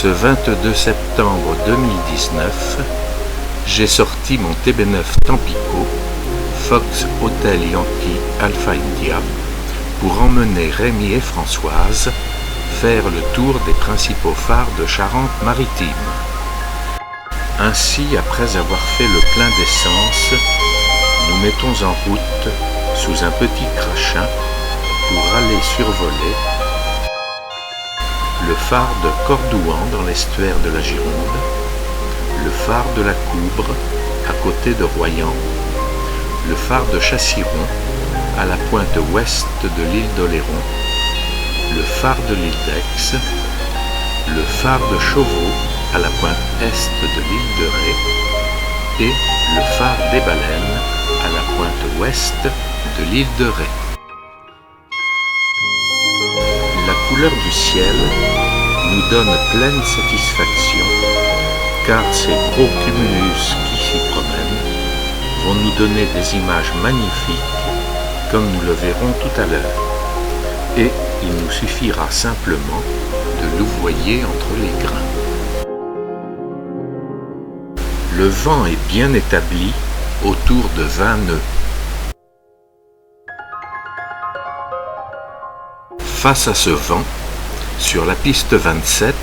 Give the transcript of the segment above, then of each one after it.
Ce 22 septembre 2019, j'ai sorti mon TB9 Tampico Fox Hotel Yankee Alpha India pour emmener Rémi et Françoise faire le tour des principaux phares de Charente-Maritime. Ainsi, après avoir fait le plein d'essence, nous mettons en route sous un petit crachin pour aller survoler le phare de Cordouan dans l'estuaire de la Gironde, le phare de la Coubre à côté de Royan, le phare de Chassiron à la pointe ouest de l'île d'Oléron, le phare de l'île d'Aix, le phare de Chauveau à la pointe est de l'île de Ré et le phare des Baleines à la pointe ouest de l'île de Ré. La couleur du ciel nous donne pleine satisfaction car ces gros cumulus qui s'y promènent vont nous donner des images magnifiques comme nous le verrons tout à l'heure. Et il nous suffira simplement de louvoyer entre les grains. Le vent est bien établi autour de 20 nœuds. Face à ce vent, sur la piste 27,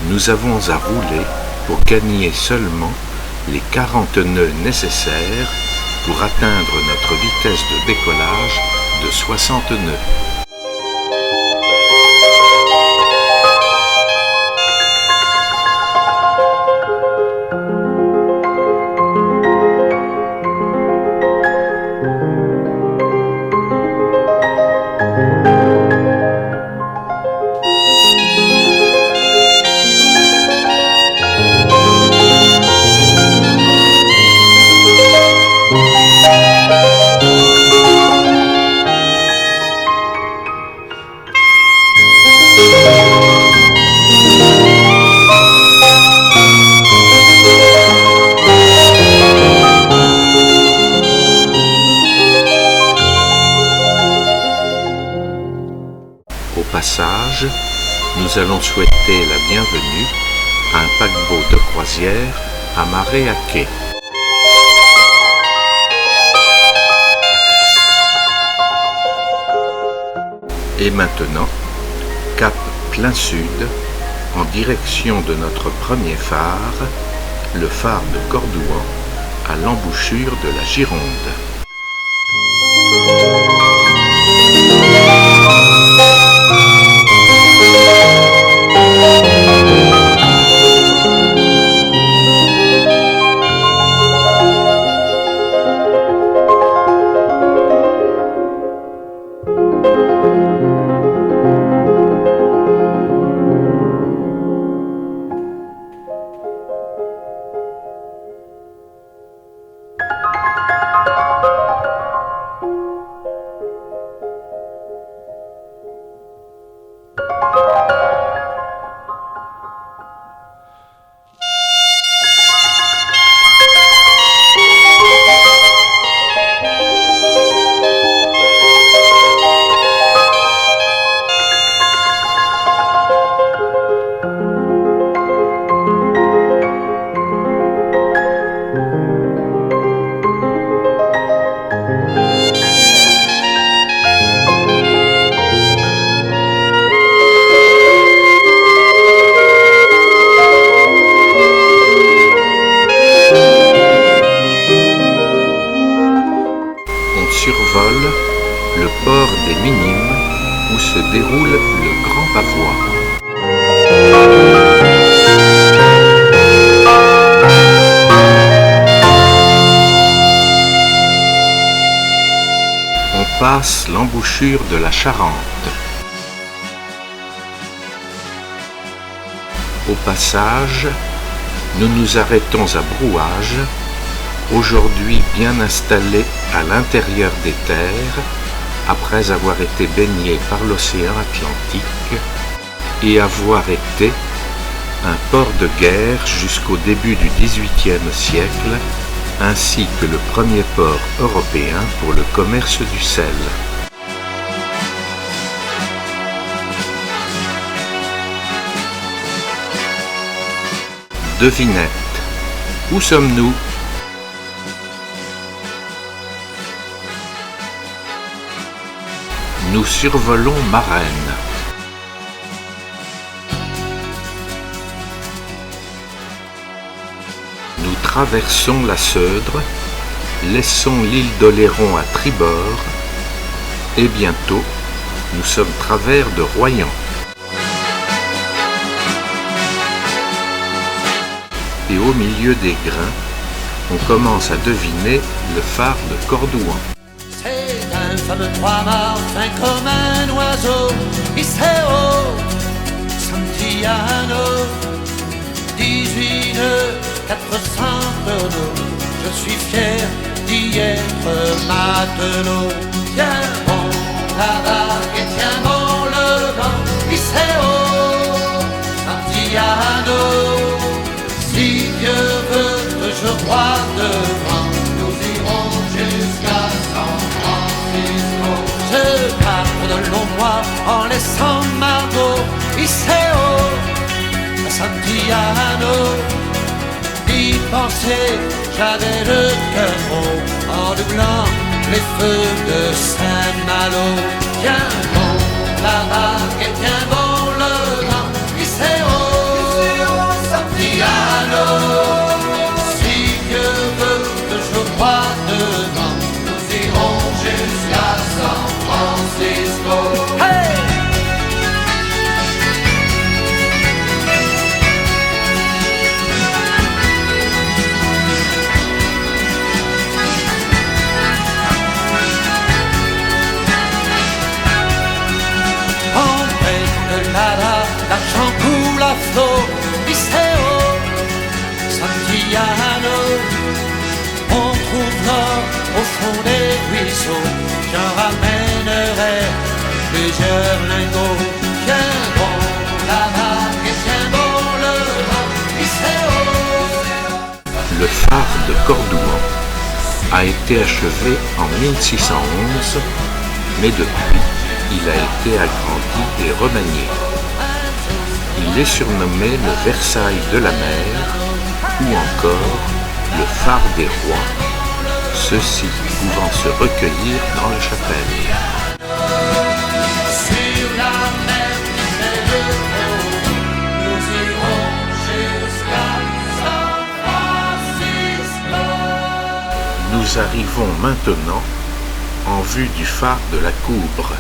nous avons à rouler pour gagner seulement les 40 nœuds nécessaires pour atteindre notre vitesse de décollage de 60 nœuds. Au passage, nous allons souhaiter la bienvenue à un paquebot de croisière amarré à quai. Et maintenant, cap plein sud, en direction de notre premier phare, le phare de Cordouan, à l'embouchure de la Gironde. Survole le port des Minimes où se déroule le Grand Pavois. On passe l'embouchure de la Charente. Au passage, nous nous arrêtons à Brouage, aujourd'hui bien installé à l'intérieur des terres, après avoir été baigné par l'océan Atlantique et avoir été un port de guerre jusqu'au début du XVIIIe siècle, ainsi que le premier port européen pour le commerce du sel. Devinette. Où sommes-nous? Nous survolons Marennes. Nous traversons la Seudre, laissons l'île d'Oléron à tribord, et bientôt, nous sommes travers de Royan. Et au milieu des grains, on commence à deviner le phare de Cordouan. C'est un fameux trois-mâts fin comme un oiseau, Iseo, Santillano, 18 nœuds, 400 tonneaux. Je suis fier d'y être matelot. Tiens bon la vague et tiens bon le vent, Iseo, Santillano. Si Dieu veut que je croie devant, nous irons jusqu'à San Francisco. Je pars de longs mois en laissant Margot, Iseo, Santillano. Y penser, j'avais le cœur gros en doublant les feux de Saint-Malo. Tiens bon la vague et tiens bon le vent, Iseo, Santillano. Si Dieu veut que je croie devant, nous irons jusqu'à San Francisco. Hey! En fait de là-bas, l'argent coule à flot, Iseo, Santillano. On trouve l'or au fond des ruisseaux, j'en ramènerai plusieurs lingots. Tiens bon la vague et tiens bon le vent, Iseo. Le phare de Cordouan a été achevé en 1611, mais depuis, il a été agrandi et remanié. Il est surnommé le Versailles de la mer ou encore le phare des rois, ceux-ci pouvant se recueillir dans la chapelle. Sur la mer qui fait le haut, nous irons jusqu'à San Francisco. Nous arrivons maintenant en vue du phare de la Coubre.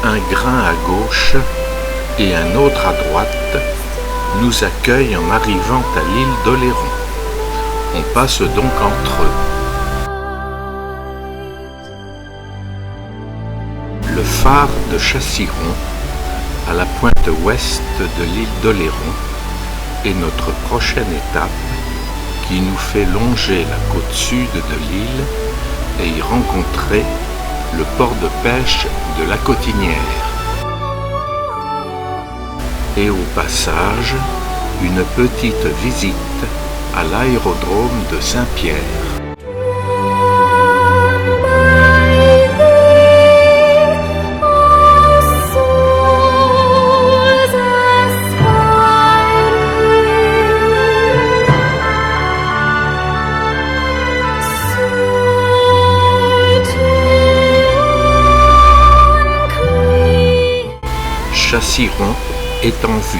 Un grain à gauche et un autre à droite nous accueillent en arrivant à l'île d'Oléron. On passe donc entre eux. Le phare de Chassiron, à la pointe ouest de l'île d'Oléron, est notre prochaine étape qui nous fait longer la côte sud de l'île et y rencontrer le port de pêche de la Cotinière. Et au passage, une petite visite à l'aérodrome de Saint-Pierre. Chassiron est en vue.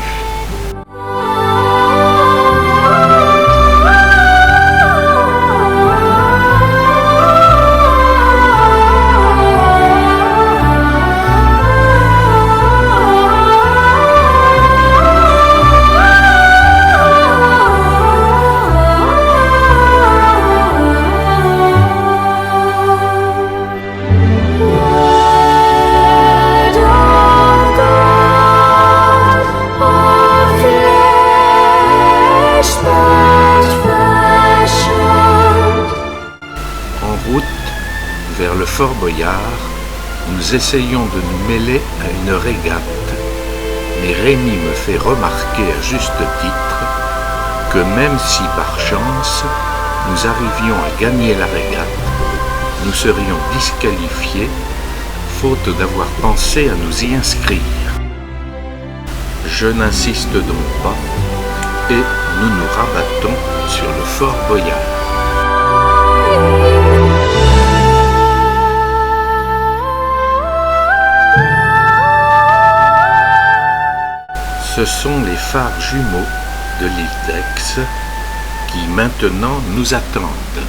Vers le Fort Boyard, nous essayons de nous mêler à une régate, mais Rémi me fait remarquer à juste titre que même si par chance nous arrivions à gagner la régate, nous serions disqualifiés faute d'avoir pensé à nous y inscrire. Je n'insiste donc pas et nous nous rabattons sur le Fort Boyard. Ce sont les phares jumeaux de l'île d'Aix qui maintenant nous attendent.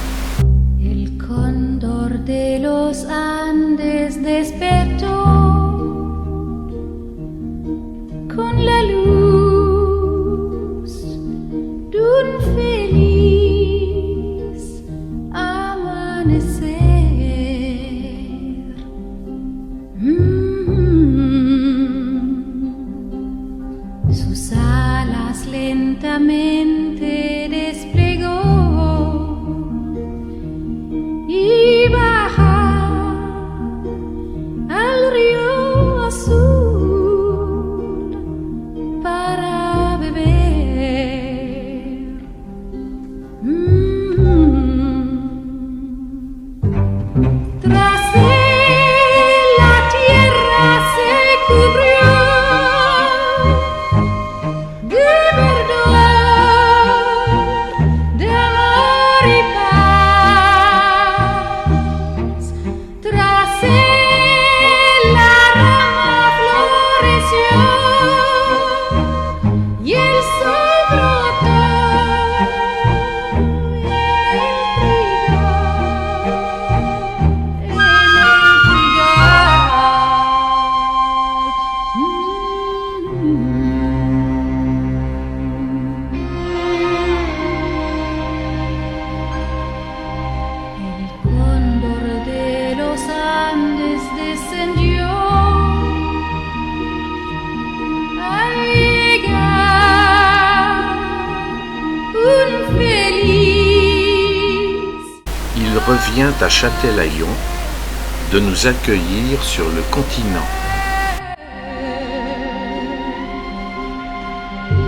El cóndor de los Andes despertó con la luz de un feliz amanecer. Sus alas lentamente desplegó y baja al río azul para beber. Tras él la tierra se cubrió de verdor, de amor y paz. Tras él la rama floreció y el sol brotó en el El cóndor de los Andes descendió al llegar un feliz. Il revient à Châtelaillon de nous accueillir sur le continent.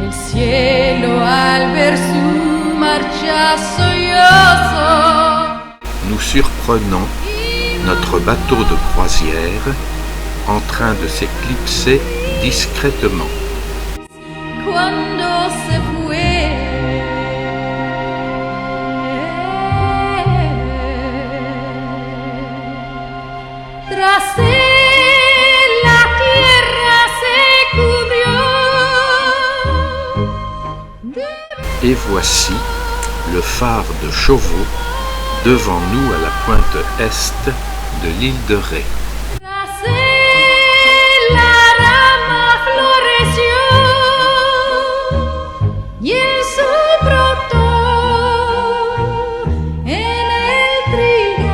El cielo al ver su marcha sollozo Nous surprenons notre bateau de croisière en train de s'éclipser discrètement. cuando se fue. Tras él la tierra se cubrió de Et voici le phare de Chauveau devant nous à la pointe est de l'île de Ré. Tras él la rama floreció y el sol brotó en el trigal,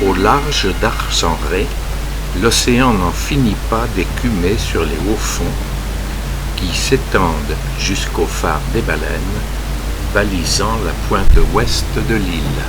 Au large d'Arcenray, l'océan n'en finit pas d'écumer sur les hauts fonds qui s'étendent jusqu'au phare des Baleines, balisant la pointe ouest de l'île.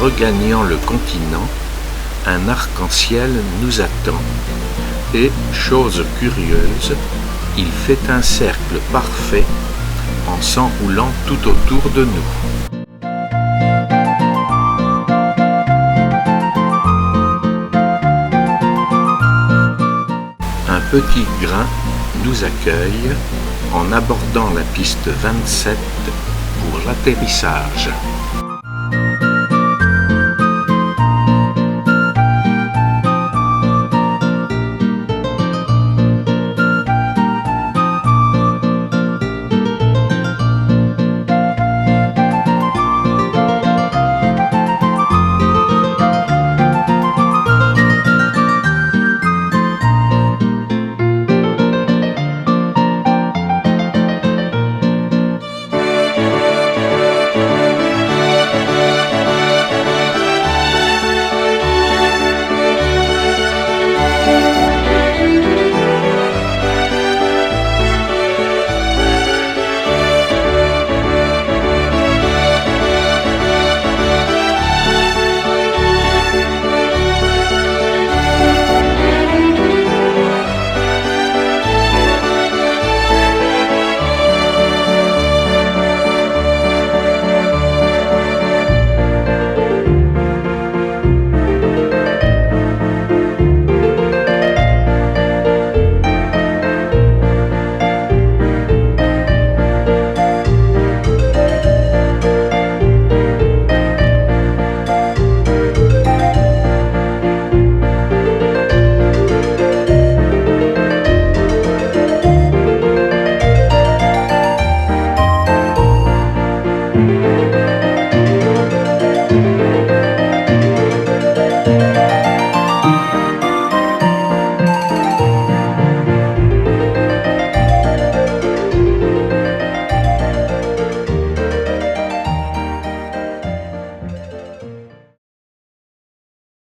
Regagnant le continent, un arc-en-ciel nous attend, Et, chose curieuse, il fait un cercle parfait en s'enroulant tout autour de nous. Un petit grain nous accueille en abordant la piste 27 pour l'atterrissage.